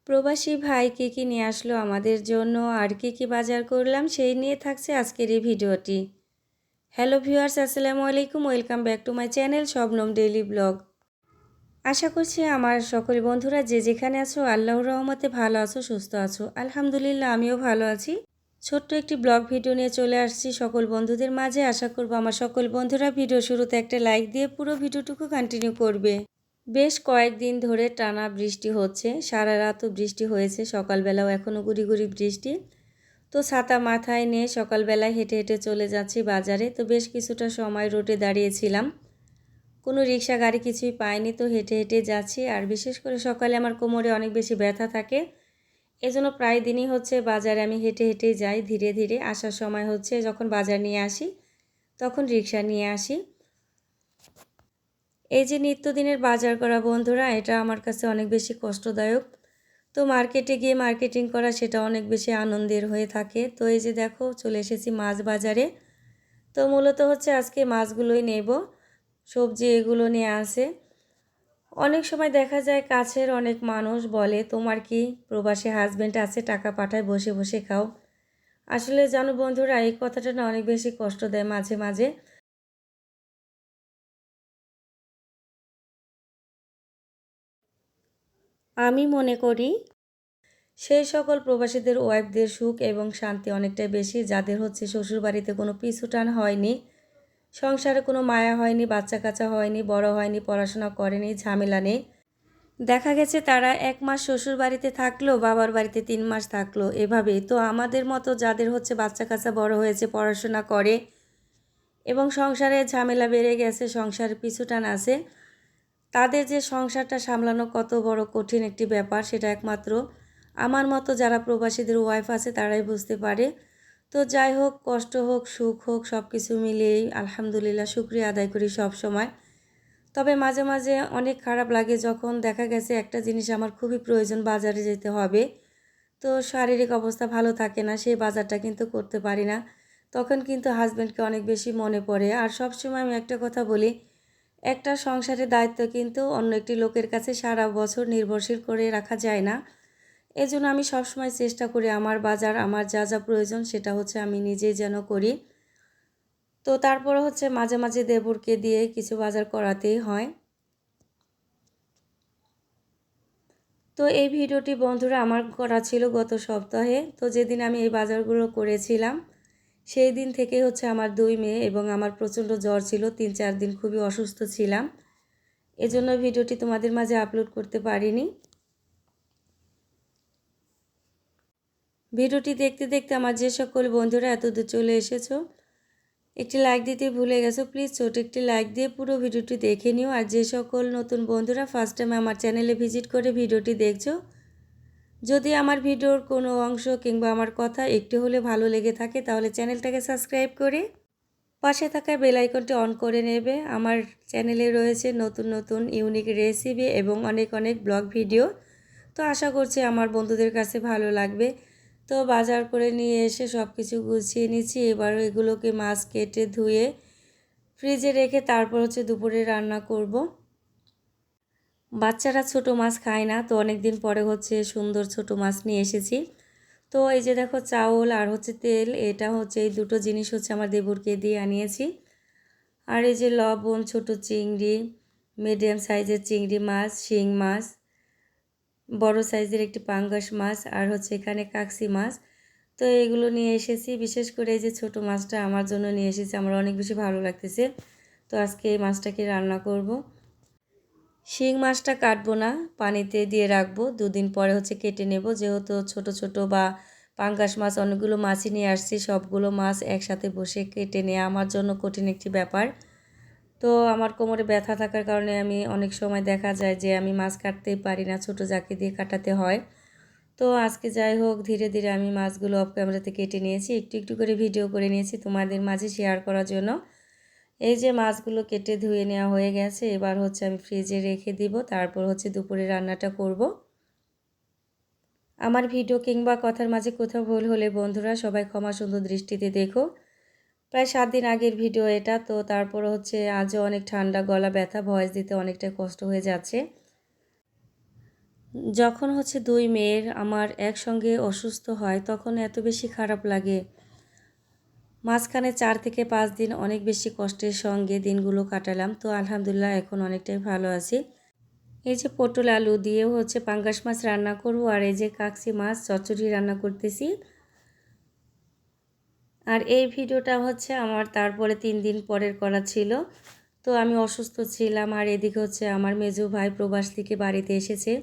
প্রবাসী ভাই কী নিয়ে আসলো আমাদের জন্য আর কী বাজার করলাম সেই নিয়ে থাকছে আজকের এই ভিডিওটি। হ্যালো ভিউয়ার্স, আসসালামু আলাইকুম, welcome back to my channel Shabnam daily blog. আশা করছি আমার সকল বন্ধুরা যে যেখানে আছো আল্লাহর রহমতে ভালো আছো, সুস্থ আছো। আলহামদুলিল্লাহ আমিও ভালো আছি। ছোট্ট একটি ব্লগ ভিডিও নিয়ে চলে আসছি সকল বন্ধুদের মাঝে। আশা করব আমার সকল বন্ধুরা ভিডিও শুরুতে একটা লাইক দিয়ে পুরো ভিডিওটুকু কন্টিনিউ করবে। বেশ কয়েকদিন ধরে টানা বৃষ্টি হচ্ছে, সারা রাতও বৃষ্টি হয়েছে, সকালবেলাও এখনও গুড়ি গুড়ি বৃষ্টি। তো ছাতা মাথায় নিয়ে সকালবেলায় হেঁটে হেঁটে চলে যাচ্ছি বাজারে। তো বেশ কিছুটা সময় রোডে দাঁড়িয়েছিলাম, কোনো রিক্সা গাড়ি কিছুই পাইনি, তো হেঁটে হেঁটে যাচ্ছি। আর বিশেষ করে সকালে আমার কোমরে অনেক বেশি ব্যথা থাকে, এজন্য প্রায় দিনই হচ্ছে বাজারে আমি হেঁটে হেঁটেই যাই। ধীরে ধীরে আসার সময় হচ্ছে যখন বাজার নিয়ে আসি তখন রিক্সা নিয়ে আসি। এই যে নিত্যদিনের বাজার করা বন্ধুরা, এটা আমার কাছে অনেক বেশি কষ্টদায়ক। তো মার্কেটে গিয়ে মার্কেটিং করা সেটা অনেক বেশি আনন্দের হয়ে থাকে। তো এই যে দেখো চলে এসেছি মাছ বাজারে। তো মূলত হচ্ছে আজকে মাছগুলোই নেব, সবজি এগুলো নিয়ে আসে। অনেক সময় দেখা যায় কাছের অনেক মানুষ বলে তোমার কি প্রবাসী হাজব্যান্ড আছে, টাকা পাঠায় বসে বসে খাও। আসলে জানো বন্ধুরা, এই কথাটা না অনেক বেশি কষ্ট দেয় মাঝে মাঝে। আমি মনে করি সেই সকল প্রবাসীদের ওয়াইফদের সুখ এবং শান্তি অনেকটাই বেশি, যাদের হচ্ছে শ্বশুরবাড়িতে কোনো পিছুটান হয়নি, সংসারে কোনো মায়া হয়নি, বাচ্চা কাচ্চা হয়নি, বড় হয়নি, পড়াশোনা করেনি, ঝামেলা নেই। দেখা গেছে তারা 1 মাস শ্বশুরবাড়িতে থাকলো, বাবার বাড়িতে 3 মাস থাকলো, এভাবেই। তো আমাদের মতো যাদের হচ্ছে বাচ্চা কাচ্চা বড় হয়েছে, পড়াশোনা করে এবং সংসারে ঝামেলা বেড়ে গেছে, সংসারের পিছুটান আছে, তাদের যে সংসারটা সামলানো কত বড় কঠিন একটি ব্যাপার সেটা একমাত্র আমার মতো যারা প্রবাসীদের ওয়াইফ আছে তারাই বুঝতে পারে। তো যাই হোক, কষ্ট হোক সুখ হোক সব কিছু মিলিয়েই আলহামদুলিল্লাহ শুকরিয়া আদায় করি সব সময়। তবে মাঝে মাঝে অনেক খারাপ লাগে যখন দেখা গেছে একটা জিনিস আমার খুবই প্রয়োজন, বাজারে যেতে হবে, তো শারীরিক অবস্থা ভালো থাকে না, সেই বাজারটা কিন্তু করতে পারি না। তখন কিন্তু হাজব্যান্ডকে অনেক বেশি মনে পড়ে। আর সব সময় আমি একটা কথা বলি, একটা সংসারের দায়িত্ব কিন্তু অন্য একটি লোকের কাছে সারা বছর নির্ভরশীল করে রাখা যায় না। এজন্য আমি সবসময় চেষ্টা করি আমার বাজার, আমার যা যা প্রয়োজন সেটা হচ্ছে আমি নিজেই যেন করি। তো তারপরে হচ্ছে মাঝে মাঝে দেবরকে দিয়ে কিছু বাজার করাতেই হয়। তো এই ভিডিওটি বন্ধুরা আমার করা ছিল গত সপ্তাহে। তো যেদিন আমি এই বাজারগুলো করেছিলাম সেই দিন থেকে হচ্ছে আমার 2 মেয়ে এবং আমার প্রচণ্ড জ্বর ছিল, 3-4 দিন খুবই অসুস্থ ছিলাম, এজন্য ভিডিওটি তোমাদের মাঝে আপলোড করতে পারিনি। ভিডিওটি দেখতে দেখতে আমার যে সকল বন্ধুরা এতদূর চলে এসেছো, একটি লাইক দিতে ভুলে গেছো, প্লিজ ছোট একটি লাইক দিয়ে পুরো ভিডিওটি দেখে নিও। আর যে সকল নতুন বন্ধুরা ফার্স্ট টাইম আমার চ্যানেলে ভিজিট করে ভিডিওটি দেখছো, যদি আমার ভিডিওর কোনো অংশ কিংবা আমার কথা একটু হলে ভালো লেগে থাকে তাহলে চ্যানেলটাকে সাবস্ক্রাইব করে পাশে থাকা বেল আইকনটি অন করে নেবে। আমার চ্যানেলে রয়েছে নতুন নতুন ইউনিক রেসিপি এবং অনেক অনেক ব্লগ ভিডিও। তো আশা করছি আমার বন্ধুদের কাছে ভালো লাগবে। তো বাজার করে নিয়ে এসে সব কিছু গুছিয়ে নিচ্ছি। এবার এগুলোকে মাছ কেটে ধুয়ে ফ্রিজে রেখে তারপর হচ্ছে দুপুরে রান্না করব। বাচ্চারা ছোট মাছ খায় না, তো অনেক দিন পরে হচ্ছে সুন্দর ছোট মাছ নিয়ে এসেছি। তো এই যে দেখো চাউল আর হচ্ছে তেল, এটা হচ্ছে এই দুটো জিনিস হচ্ছে আমার দেবরকে দিয়ে আনিয়েছি। আর এই যে লবণ, ছোট চিংড়ি, মিডিয়াম সাইজের চিংড়ি মাছ, শিং মাছ, বড় সাইজের একটি পাঙ্গাস মাছ, আর হচ্ছে এখানে কাকসি মাছ। তো এগুলো নিয়ে এসেছি। বিশেষ করে এই যে ছোট মাছটা আমার জন্য নিয়ে এসেছি, আমার অনেক বেশি ভালো লাগতেছে। তো আজকে এই মাছটাকে রান্না করব। শিং মাছটা কাটবো না, পানিতে দিয়ে রাখবো, 2 দিন পরে হচ্ছে কেটে নেব। যেহেতু ছোট ছোট বা পাঙ্গাস মাছ অনেকগুলো মাছই নিয়ে আসছি, সবগুলো মাছ একসাথে বসে কেটে নেওয়া আমার জন্য কঠিন একটি ব্যাপার। তো আমার কোমরে ব্যথা থাকার কারণে আমি অনেক সময় দেখা যায় যে আমি মাছ কাটতেই পারি না, ছোটো জাকি দিয়ে কাটাতে হয়। তো আজকে যাই হোক ধীরে ধীরে আমি মাছগুলো অফ ক্যামেরাতে কেটে নিয়েছি, একটু একটু করে ভিডিও করে নিয়েছি তোমাদের মাঝে শেয়ার করার জন্য। এই যে মাছগুলো কেটে ধুয়ে নেওয়া হয়ে গেছে, এবার হচ্ছে আমি ফ্রিজে রেখে দিব, তারপর হচ্ছে দুপুরে রান্নাটা করব। আমার ভিডিও কিংবা কথার মাঝে কোথাও ভুল হলে বন্ধুরা সবাই ক্ষমা সুন্দর দৃষ্টিতে দেখো। প্রায় 7 দিন আগের ভিডিও এটা। তো তারপর হচ্ছে আজও অনেক ঠান্ডা, গলা ব্যথা, ভয়েস দিতে অনেকটা কষ্ট হয়ে যাচ্ছে। যখন হচ্ছে দুই মেয়ের আমার একসঙ্গে অসুস্থ হয় তখন এত বেশি খারাপ লাগে। মাঝখানে 4 থেকে 5 দিন অনেক বেশি কষ্টের সঙ্গে দিনগুলো কাটালাম। তো আলহামদুলিল্লাহ এখন অনেকটাই ভালো আছি। এই যে পটল আলু দিয়েও হচ্ছে পাঙ্গাস মাছ রান্না করব, আর এই যে কাকসি মাছ চচ্চড়ি রান্না করতেছি। আর এই ভিডিওটা হচ্ছে আমার তারপরে 3 দিন পরের করা ছিল। তো আমি অসুস্থ ছিলাম, আর এদিকে হচ্ছে আমার মেজো ভাই প্রবাস থেকে বাড়িতে এসেছে।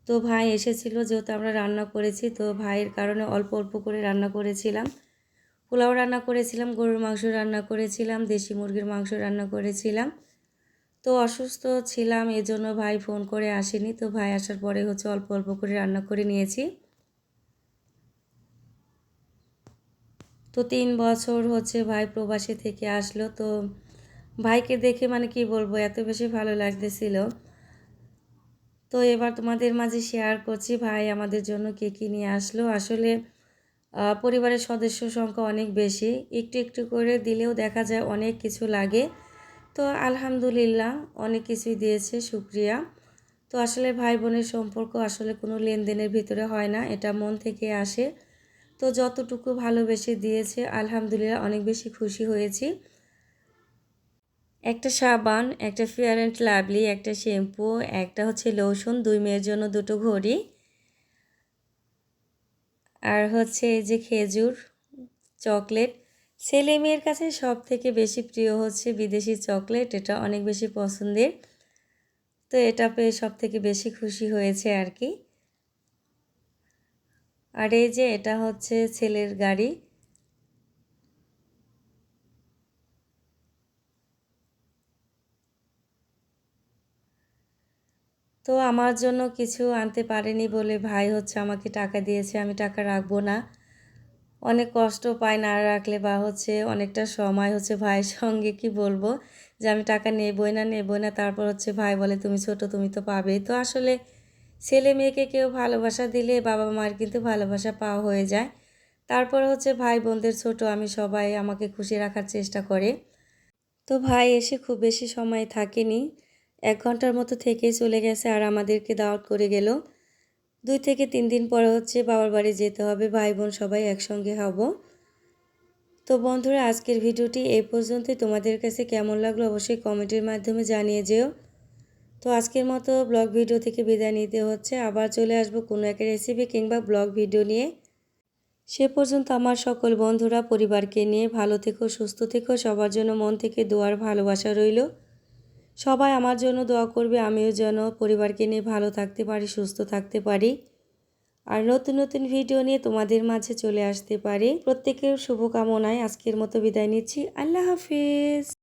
তো ভাই এসেছিল, যেহেতু আমরা রান্না করেছি, তো ভাইয়ের কারণে অল্প অল্প করে রান্না করেছিলাম। পোলাও রান্না করেছিলাম, গরুর মাংস রান্না করেছিলাম, দেশি মুরগির মাংস রান্না করেছিলাম। তো অসুস্থ ছিলাম, এজন্য ভাই ফোন করে আসেনি। তো ভাই আসার পরে হচ্ছে অল্প অল্প করে রান্না করে নিয়েছি। তো 3 বছর হচ্ছে ভাই প্রবাসী থেকে আসলো। তো ভাইকে দেখে মানে কি বলবো, এত বেশি ভালো লাগতেছিল। তো এবার তোমাদের মাঝে শেয়ার করছি ভাই আমাদের জন্য কী কী নিয়ে আসলো। আসলে পরিবারের সদস্য সংখ্যা অনেক বেশি, একটু একটু করে দিলেও দেখা যায় অনেক কিছু লাগে। তো আলহামদুলিল্লাহ অনেক কিছুই দিয়েছে, শুকরিয়া। তো আসলে ভাই বোনের সম্পর্ক আসলে কোনো লেনদেনের ভিতরে হয় না, এটা মন থেকে আসে। তো যতটুকু ভালোবেসে দিয়েছে আলহামদুলিল্লাহ অনেক বেশি খুশি হয়েছি। একটা সাবান, একটা ফেয়ার অ্যান্ড লাভলি, একটা শ্যাম্পু, একটা হচ্ছে লোশন, 2 মেয়ের জন্য 2টো ঘড়ি, আর হচ্ছে এই যে খেজুর, চকলেট। ছেলে মেয়ের কাছে সব থেকে বেশি প্রিয় হচ্ছে বিদেশি চকলেট, এটা অনেক বেশি পছন্দের। তো এটা পেয়ে সব থেকে বেশি খুশি হয়েছে আর কি। আর এই যে এটা হচ্ছে ছেলের গাড়ি। তো আমার জন্য কিছু আনতে পারেনি বলে ভাই হচ্ছে আমাকে টাকা দিয়েছে, আমি টাকা রাখবো না। অনেক কষ্ট পায় না রাখলে, বা হচ্ছে অনেকটা সময় হচ্ছে ভাইয়ের সঙ্গে কি বলবো যে আমি টাকা নেবই না, তারপর হচ্ছে ভাই বলে তুমি ছোট, তুমি তো পাবেই। তো আসলে ছেলে মেয়েকে কেউ ভালোবাসা দিলে বাবা মায়ের কিন্তু ভালোবাসা পাওয়া হয়ে যায়। তারপর হচ্ছে ভাই বোনদের ছোট আমি, সবাই আমাকে খুশি রাখার চেষ্টা করে। তো ভাই এসে খুব বেশি সময় থাকেনি, 1 ঘন্টার মতো থেকেই চলে গেছে, আর আমাদেরকে দাওয়াত করে গেল। 2 থেকে 3 দিন পরে হচ্ছে বাবার বাড়ি যেতে হবে, ভাই বোন সবাই একসঙ্গে হব। তো বন্ধুরা আজকের ভিডিওটি এই পর্যন্তই। তোমাদের কাছে কেমন লাগলো অবশ্যই কমেন্টের মাধ্যমে জানিয়ে যেও। তো আজকের মতো ব্লগ ভিডিও থেকে বিদায় নিতে হচ্ছে, আবার চলে আসবো কোনো একটা রেসিপি কিংবা ব্লগ ভিডিও নিয়ে। সে পর্যন্ত আমার সকল বন্ধুরা পরিবারকে নিয়ে ভালো থেকো, সুস্থ থেকো, সবার জন্য মন থেকে দোয়ার ভালোবাসা রইল। সবাই আমার জন্য দোয়া করবে, আমিও যেন পরিবারকে নিয়ে ভালো থাকতে পারি, সুস্থ থাকতে পারি, আর নতুন নতুন ভিডিও নিয়ে তোমাদের মাঝে চলে আসতে পারি। প্রত্যেকের শুভকামনায় আজকের মতো বিদায় নিচ্ছি। আল্লাহ হাফিজ।